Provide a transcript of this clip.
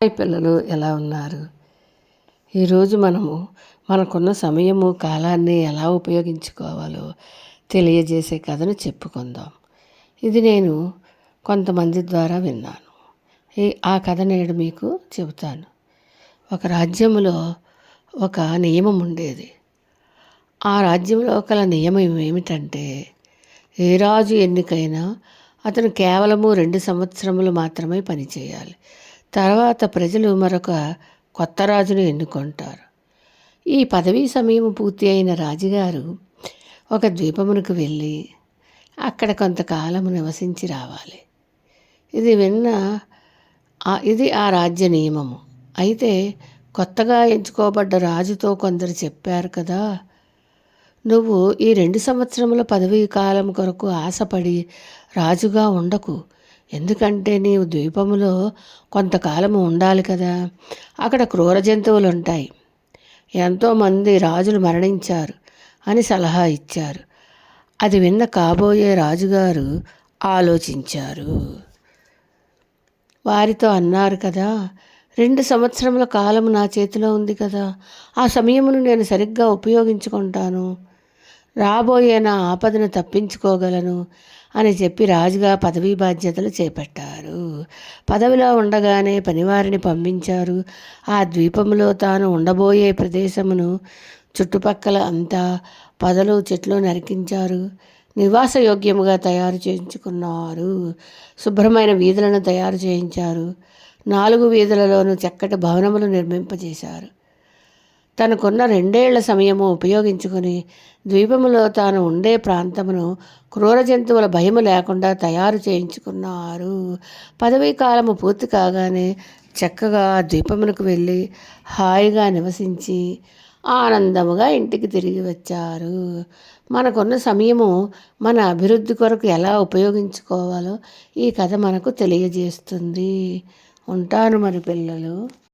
Hi పిల్లలు, ఎలా ఉన్నారు? ఈరోజు మనకున్న సమయము కాలాన్ని ఎలా ఉపయోగించుకోవాలో తెలియజేసే కథను చెప్పుకుందాం. ఇది నేను కొంతమంది ద్వారా విన్నాను. ఆ కథ నేడు మీకు చెబుతాను. ఒక రాజ్యంలో ఒక నియమం ఉండేది. ఆ రాజ్యంలో ఒక నియమం ఏమిటంటే, ఏ రాజు ఎన్నికైనా అతను కేవలము 2 సంవత్సరములు మాత్రమే పనిచేయాలి. తర్వాత ప్రజలు మరొక కొత్త రాజును ఎన్నుకుంటారు. ఈ పదవీ సమయం పూర్తి అయిన రాజుగారు ఒక ద్వీపమునకు వెళ్ళి అక్కడ కొంతకాలము నివసించి రావాలి. ఇది ఆ రాజ్య నియమము. అయితే కొత్తగా ఎంచుకోబడ్డ రాజుతో కొందరు చెప్పారు కదా, నువ్వు ఈ 2 సంవత్సరముల పదవీ కాలం కొరకు ఆశపడి రాజుగా ఉండకు. ఎందుకంటే నీవు ద్వీపములో కొంతకాలము ఉండాలి కదా. అక్కడ క్రూర జంతువులు ఉంటాయి. ఎంతోమంది రాజులు మరణించారు అని సలహా ఇచ్చారు. అది విన్న కాబోయే రాజుగారు ఆలోచించారు. వారితో అన్నారు కదా, 2 సంవత్సరముల కాలము నా చేతిలో ఉంది కదా, ఆ సమయమును నేను సరిగ్గా ఉపయోగించుకుంటాను. రాబోయే నా ఆపదను తప్పించుకోగలను అని చెప్పి రాజుగా పదవీ బాధ్యతలు చేపట్టారు. పదవిలో ఉండగానే పనివారిని పంపించారు. ఆ ద్వీపంలో తాను ఉండబోయే ప్రదేశమును చుట్టుపక్కల అంతా పొదలు చెట్లు నరికించారు. నివాసయోగ్యముగా తయారు చేయించుకున్నారు. శుభ్రమైన వీధులను తయారు చేయించారు. 4 వీధులలోనూ చక్కటి భవనములు నిర్మింపజేశారు. తనకున్న 2 ఏళ్ల సమయము ఉపయోగించుకుని ద్వీపములో తాను ఉండే ప్రాంతమును క్రూర జంతువుల భయము లేకుండా తయారు చేయించుకున్నారు. పదవీ కాలము పూర్తి కాగానే చక్కగా ద్వీపమునకు వెళ్ళి హాయిగా నివసించి ఆనందముగా ఇంటికి తిరిగి వచ్చారు. మనకున్న సమయము మన అభివృద్ధి కొరకు ఎలా ఉపయోగించుకోవాలో ఈ కథ మనకు తెలియజేస్తుంది. ఉంటాను మరి పిల్లలు.